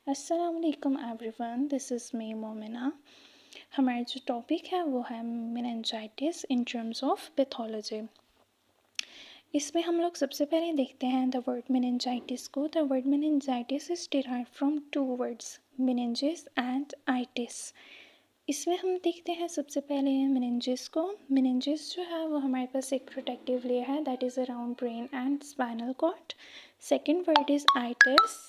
अस्सलाम वालेकुम everyone, this is me Momina. हमारा जो टॉपिक है वो है meningitis in terms of pathology. इसमें हम लोग सबसे पहले देखते हैं द वर्ड मेनिंजाइटिस को। The word meningitis is derived from two words, meninges and itis. इसमें हम देखते हैं सबसे पहले मेनिंजिस को। मेनिंजिस जो है वो हमारे पास एक प्रोटेक्टिव लेयर है that is around brain and spinal cord. Second word is itis.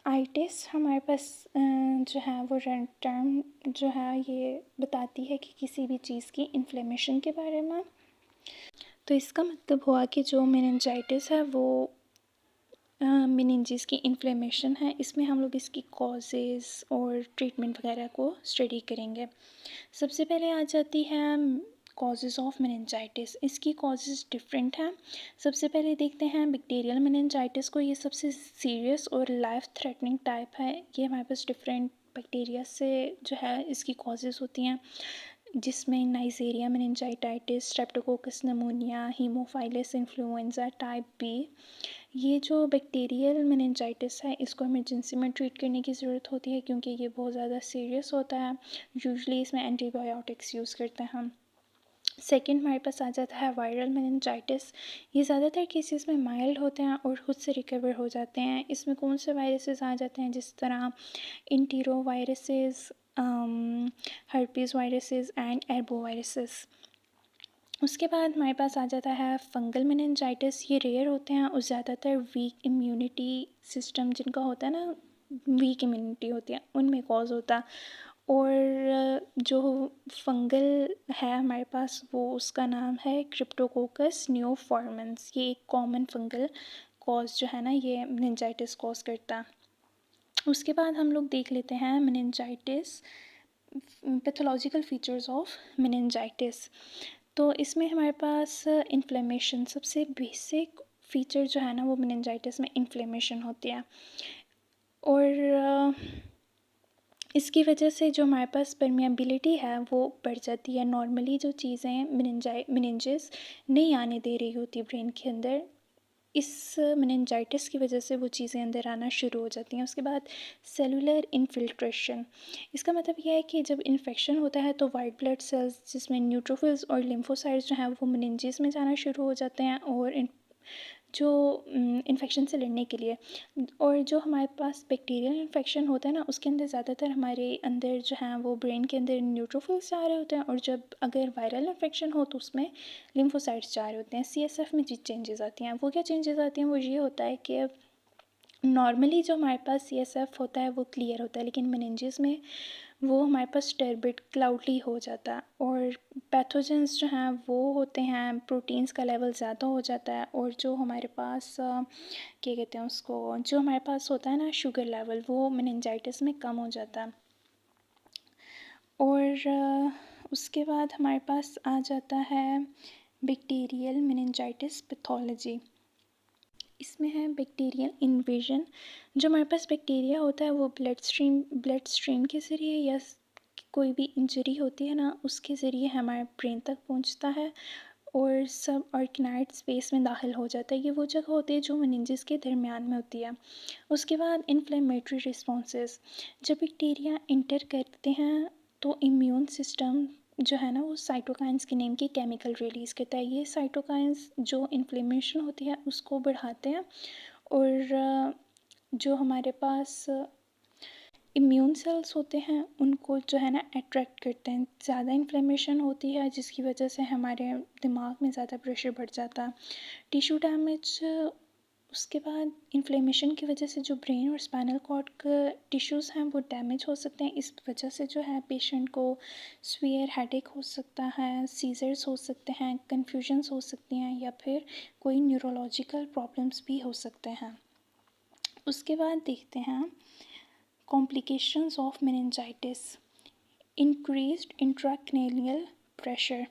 Itis हमारे पास जो है वो टर्म जो है ये बताती है कि किसी भी चीज़ की इन्फ्लेमेशन के बारे में। तो इसका मतलब हुआ कि जो मेनिंजाइटिस है वो मेनिंजिस की इन्फ्लेमेशन है। इसमें हम लोग इसकी कॉजेज़ और ट्रीटमेंट वगैरह को स्टडी करेंगे। सबसे पहले आ जाती है कॉजेज़ ऑफ मेनिंजाइटिस। इसकी कॉजेज़ डिफरेंट हैं। सबसे पहले देखते हैं बैक्टीरियल मेनिंजाइटिस को। ये सबसे सीरियस और लाइफ थ्रेटनिंग टाइप है। ये हमारे पास डिफरेंट बैक्टीरिया से जो है इसकी कॉजेज़ होती हैं, जिसमें Neisseria meningitis, streptococcus pneumonia, haemophilus influenza type B. ये जो बैक्टीरियल मेनिंजाइटिस है इसको इमरजेंसी में ट्रीट करने की ज़रूरत होती है क्योंकि ये बहुत ज़्यादा सीरियस होता है। यूजुअली इसमें एंटीबायोटिक्स यूज़ करते हैं हम। सेकेंड हमारे पास आ जाता है वायरल मेनिंजाइटिस। ये ज़्यादातर केसेस में माइल्ड होते हैं और खुद से रिकवर हो जाते हैं। इसमें कौन से वायरसेस आ जाते हैं, जिस तरह enteroviruses, herpes viruses and arboviruses. उसके बाद हमारे पास आ जाता है फंगल मेनिंजाइटिस। ये रेयर होते हैं और ज़्यादातर वीक इम्यूनिटी सिस्टम जिनका होता है ना, वीक इम्यूनिटी होती है, उनमें कॉज होता है। और जो फंगल है हमारे पास वो उसका नाम है क्रिप्टोकोकस नियोफॉर्मेंस। ये एक कॉमन फंगल कॉज जो है ना ये मेनिंजाइटिस कॉज करता है। उसके बाद हम लोग देख लेते हैं meningitis, pathological features of meningitis. तो इसमें हमारे पास इन्फ्लेमेशन सबसे बेसिक फीचर जो है ना वो मेनिंजाइटिस में इन्फ्लेमेशन होती है। और इसकी वजह से जो हमारे पास परमिएबिलिटी है वो बढ़ जाती है। नॉर्मली जो चीज़ें मेनिंजेस नहीं आने दे रही होती ब्रेन के अंदर, इस मेनिंजाइटिस की वजह से वो चीज़ें अंदर आना शुरू हो जाती हैं। उसके बाद सेलुलर इन्फिल्ट्रेशन। इसका मतलब यह है कि जब इन्फेक्शन होता है तो वाइट ब्लड सेल्स जिसमें न्यूट्रोफिल्स और लिम्फोसाइट्स जो हैं वो मेनिंजेस में जाना शुरू हो जाते हैं और जो इन्फेक्शन से लड़ने के लिए। और जो हमारे पास बैक्टीरियल इन्फेक्शन होता है ना उसके अंदर ज़्यादातर हमारे अंदर जो हैं वो ब्रेन के अंदर न्यूट्रोफिल्स जा रहे होते हैं, और जब अगर वायरल इन्फेक्शन हो तो उसमें लिम्फोसाइट्स जा रहे होते हैं। सीएसएफ में जो चेंजेस आती हैं वो क्या चेंजेस आती हैं, वो ये होता है कि नॉर्मली जो हमारे पास सीएसएफ होता है वो क्लियर होता है, लेकिन मेनिंजेस में वो हमारे पास टर्बिड क्लाउडी हो जाता है। और पैथोजेंस जो हैं वो होते हैं, प्रोटीन्स का लेवल ज़्यादा हो जाता है। और जो हमारे पास क्या कहते हैं उसको, जो हमारे पास होता है ना शुगर लेवल, वो मेनिंजाइटिस में कम हो जाता है। और उसके बाद हमारे पास आ जाता है बैक्टीरियल मेनिंजाइटिस पैथोलॉजी। इसमें है बैक्टीरियल इन्वेजन। जो हमारे पास बैक्टीरिया होता है वो ब्लड स्ट्रीम के ज़रिए या कोई भी इंजरी होती है ना उसके ज़रिए हमारे ब्रेन तक पहुंचता है और सब ऑर्गेनाइड स्पेस में दाखिल हो जाता है। ये वो जगह होती है जो मेनिंजेस के दरमियान में होती है। उसके बाद इन्फ्लेमेटरी रिस्पॉन्सेस। जब बैक्टीरिया इंटर करते हैं तो इम्यून सिस्टम जो है ना वो साइटोकाइंस के नेम की केमिकल रिलीज़ करता है। ये साइटोकाइंस जो इन्फ्लेमेशन होती है उसको बढ़ाते हैं और जो हमारे पास इम्यून सेल्स होते हैं उनको जो है ना अट्रैक्ट करते हैं। ज़्यादा इन्फ्लेमेशन होती है जिसकी वजह से हमारे दिमाग में ज़्यादा प्रेशर बढ़ जाता है। Tissue damage. उसके बाद इन्फ्लेमेशन की वजह से जो ब्रेन और स्पाइनल कॉर्ड का टिश्यूज़ हैं वो डैमेज हो सकते हैं। इस वजह से जो है पेशेंट को स्वीयर हेडेक हो सकता है, सीजर्स हो सकते हैं, कन्फ्यूजन्स हो सकती हैं या फिर कोई न्यूरोलॉजिकल प्रॉब्लम्स भी हो सकते हैं। उसके बाद देखते हैं complications of meningitis. Increased intracranial pressure.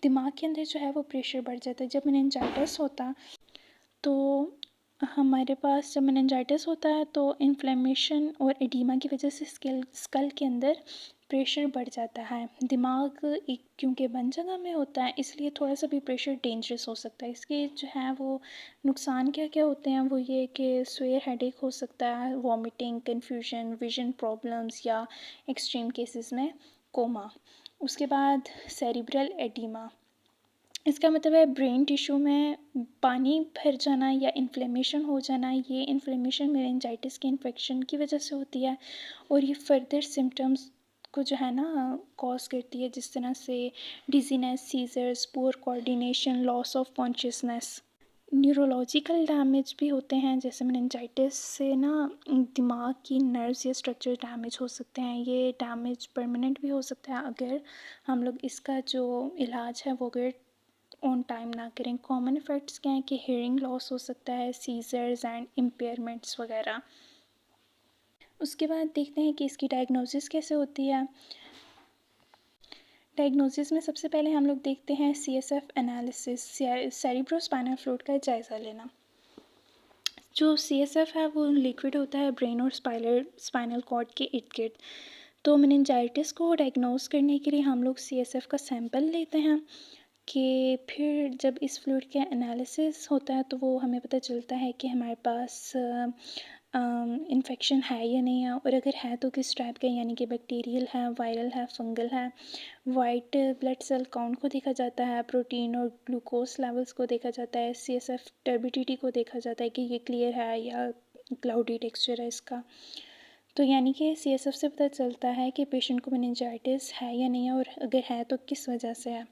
दिमाग के अंदर जो है वो प्रेशर बढ़ जाता है। जब मेनिंजाइटिस होता तो हमारे पास जब मेनिंजाइटिस होता है तो इन्फ्लेमेशन और एडीमा की वजह से स्कल के अंदर प्रेशर बढ़ जाता है। दिमाग एक क्योंकि बंद जगह में होता है इसलिए थोड़ा सा भी प्रेशर डेंजरस हो सकता है। इसके जो है वो नुकसान क्या क्या होते हैं वो ये कि स्वेयर हेडेक हो सकता है, वॉमिटिंग, कन्फ्यूजन, विजन प्रॉब्लम्स या एक्सट्रीम केसेस में कोमा। उसके बाद सेरिब्रल एडीमा, इसका मतलब है ब्रेन टिश्यू में पानी भर जाना या इन्फ्लेमेशन हो जाना। ये इन्फ्लेमेशन मेनिंजाइटिस के इन्फेक्शन की वजह से होती है और ये फर्दर सिम्टम्स को जो है ना कॉज करती है, जिस तरह से dizziness, seizures, poor coordination, loss of consciousness. Neurological damage भी होते हैं, जैसे मेनिंजाइटिस से ना दिमाग की नर्व्स या स्ट्रक्चर डैमेज हो सकते हैं। ये डैमेज परमानेंट भी हो सकता है अगर हम लोग इसका जो इलाज है वो अगर ऑन टाइम ना करें। कॉमन इफ़ेक्ट्स क्या हैं कि हेयरिंग लॉस हो सकता है, सीजर्स एंड इम्पेयरमेंट्स वगैरह। उसके बाद देखते हैं कि इसकी डायग्नोसिस कैसे होती है। डायग्नोसिस में सबसे पहले हम लोग देखते हैं CSF एनालिसिस, सेरिब्रोस्पाइनल फ्लूइड का जायज़ा लेना। जो CSF है वो लिक्विड होता है ब्रेन और स्पाइनल कॉर्ड के इर्द गिर्द। तो मेनिंजाइटिस को डायग्नोस करने के लिए हम लोग CSF का सैंपल लेते हैं कि फिर जब इस फ्लूइड का एनालिसिस होता है तो वो हमें पता चलता है कि हमारे पास इन्फेक्शन है या नहीं है, और अगर है तो किस टाइप का, यानी कि बैक्टीरियल है, वायरल है, फंगल है। वाइट ब्लड सेल काउंट को देखा जाता है, प्रोटीन और ग्लूकोज लेवल्स को देखा जाता है, CSF टर्बिडिटी को देखा जाता है कि ये क्लियर है या क्लाउडी टेक्सचर है इसका। तो यानी कि CSF से पता चलता है कि पेशेंट को मेनिंजाइटिस है या नहीं है, और अगर है तो किस वजह से है।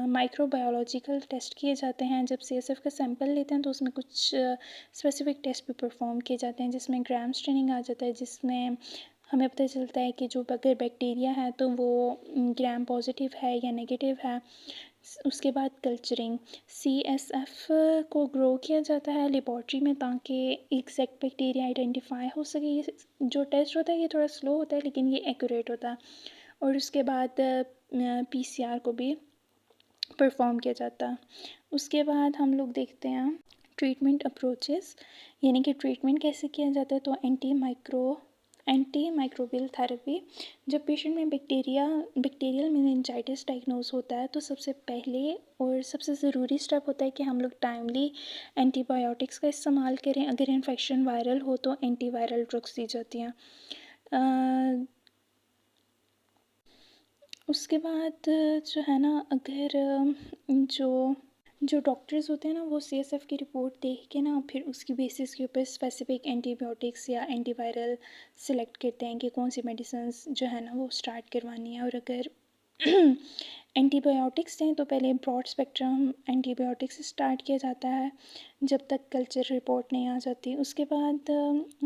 माइक्रोबायोलॉजिकल टेस्ट किए जाते हैं। जब CSF का सैंपल लेते हैं तो उसमें कुछ स्पेसिफिक टेस्ट भी परफॉर्म किए जाते हैं, जिसमें ग्राम स्टेनिंग आ जाता है, जिसमें हमें पता चलता है कि जो अगर बैक्टीरिया है तो वो ग्राम पॉजिटिव है या नेगेटिव है। उसके बाद कल्चरिंग, CSF को ग्रो किया जाता है लेबॉर्ट्री में ताकि एग्जैक्ट बैक्टीरिया आइडेंटिफाई हो सके। ये जो टेस्ट होता है ये थोड़ा स्लो होता है लेकिन ये एक्यूरेट होता है। और उसके बाद PCR को भी परफॉर्म किया जाता है। उसके बाद हम लोग देखते हैं ट्रीटमेंट अप्रोचेस, यानी कि ट्रीटमेंट कैसे किया जाता है। तो एंटी माइक्रोबियल थेरेपी। जब पेशेंट में बैक्टीरियल मेनिंजाइटिस डायग्नोज होता है तो सबसे पहले और सबसे ज़रूरी स्टेप होता है कि हम लोग टाइमली एंटीबायोटिक्स का इस्तेमाल करें। अगर इन्फेक्शन वायरल हो तो एंटीवायरल ड्रग्स दी जाती हैं। उसके बाद जो है ना, अगर जो डॉक्टर्स होते हैं ना वो CSF की रिपोर्ट देख के ना फिर उसकी बेसिस के ऊपर स्पेसिफिक एंटीबायोटिक्स या एंटीवायरल सिलेक्ट करते हैं कि कौन सी मेडिसिन जो है ना वो स्टार्ट करवानी है। और अगर एंटीबायोटिक्स दें तो पहले ब्रॉड स्पेक्ट्रम एंटीबायोटिक्स स्टार्ट किया जाता है जब तक कल्चर रिपोर्ट नहीं आ जाती। उसके बाद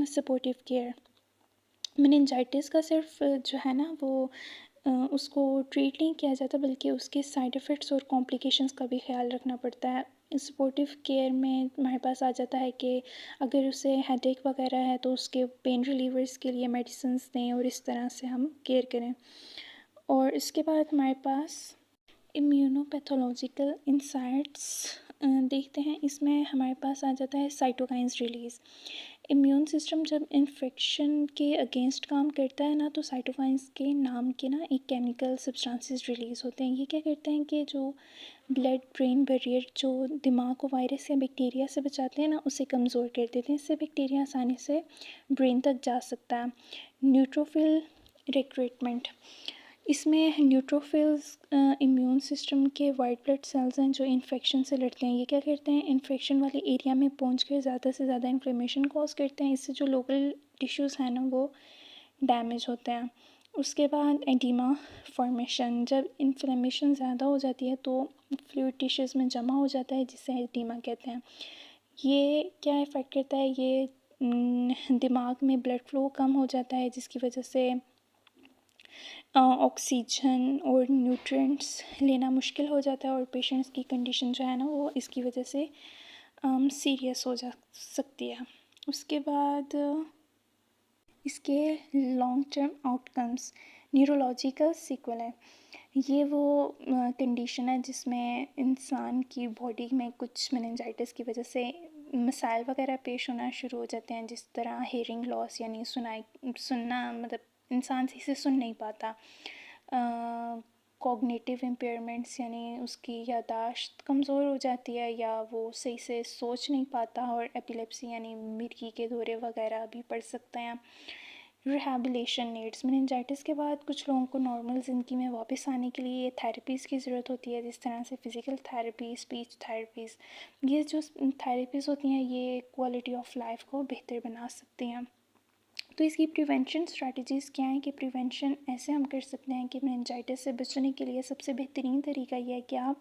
सपोर्टिव केयर। मेनिंजाइटिस का सिर्फ जो है ना वो उसको ट्रीट नहीं किया जाता बल्कि उसके साइड इफ़ेक्ट्स और कॉम्प्लिकेशंस का भी ख्याल रखना पड़ता है। सपोर्टिव केयर में हमारे पास आ जाता है कि अगर उसे हेडेक वगैरह है तो उसके पेन रिलीवर्स के लिए मेडिसिन्स दें और इस तरह से हम केयर करें। और इसके बाद हमारे पास इम्यूनोपैथोलॉजिकल इंसाइट्स देखते हैं। इसमें हमारे पास आ जाता है साइटोकाइंस रिलीज़। इम्यून सिस्टम जब इन्फेक्शन के अगेंस्ट काम करता है ना तो साइटोकाइंस के नाम के ना एक केमिकल सब्सटेंसेस रिलीज़ होते हैं। ये क्या करते हैं कि जो ब्लड ब्रेन बैरियर जो दिमाग को वायरस या बैक्टीरिया से बचाते हैं ना उसे कमज़ोर कर देते हैं। इससे बैक्टीरिया आसानी से ब्रेन तक जा सकता है। न्यूट्रोफिल रिक्रूटमेंट, इसमें न्यूट्रोफिल्स इम्यून सिस्टम के वाइट ब्लड सेल्स हैं जो इन्फेक्शन से लड़ते हैं। ये क्या करते हैं, इन्फेक्शन वाले एरिया में पहुंच कर ज़्यादा से ज़्यादा इन्फ्लेमेशन कॉज करते हैं। इससे जो लोकल टिश्यूज़ हैं ना वो डैमेज होते हैं। उसके बाद एडिमा फॉर्मेशन, जब इन्फ्लेमेशन ज़्यादा हो जाती है तो फ्लूइड टिश्यूज़ में जमा हो जाता है जिससे एडिमा कहते हैं। ये क्या इफ़ेक्ट करता है, ये दिमाग में ब्लड फ्लो कम हो जाता है जिसकी वजह से ऑक्सीजन और न्यूट्रिएंट्स लेना मुश्किल हो जाता है और पेशेंट्स की कंडीशन जो है ना वो इसकी वजह से सीरियस हो जा सकती है। उसके बाद इसके long term outcomes, neurological sequel है। ये वो कंडीशन है जिसमें इंसान की बॉडी में कुछ मेनिंजाइटिस की वजह से मसाइल वगैरह पेश होना शुरू हो जाते हैं, जिस तरह हेयरिंग लॉस यानी सुनना मतलब इंसान सही से सुन नहीं पाता, कॉग्निटिव इम्पेयरमेंट्स यानी उसकी यादाश्त कमज़ोर हो जाती है या वो सही से सोच नहीं पाता, और एपिलेप्सी यानी मिर्गी के दौरे वगैरह भी पड़ सकते हैं। रिहैबिलिटेशन नीड्स, मेनिंजाइटिस के बाद कुछ लोगों को नॉर्मल ज़िंदगी में वापस आने के लिए थेरेपीज़ की ज़रूरत होती है, जिस तरह से फ़िज़िकल थेरेपी, स्पीच थेरेपीज़। ये जो थेरेपीज़ होती हैं ये क्वालिटी ऑफ लाइफ को बेहतर बना सकती हैं। तो इसकी प्रिवेंशन स्ट्रैटेजीज़ क्या हैं कि प्रिवेंशन ऐसे हम कर सकते हैं कि मेनिंजाइटिस से बचने के लिए सबसे बेहतरीन तरीका ये है कि आप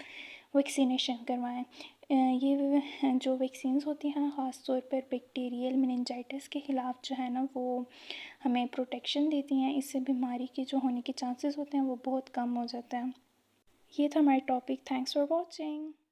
वैक्सीनेशन करवाएं। ये जो वैक्सीन्स होती हैं ना, ख़ास तौर पर बैक्टीरियल मेनिंजाइटिस के ख़िलाफ़ जो है ना, वो हमें प्रोटेक्शन देती हैं। इससे बीमारी के जो होने के चांसेस होते हैं वो बहुत कम हो जाते हैं। ये था हमारा टॉपिक। Thanks for watching.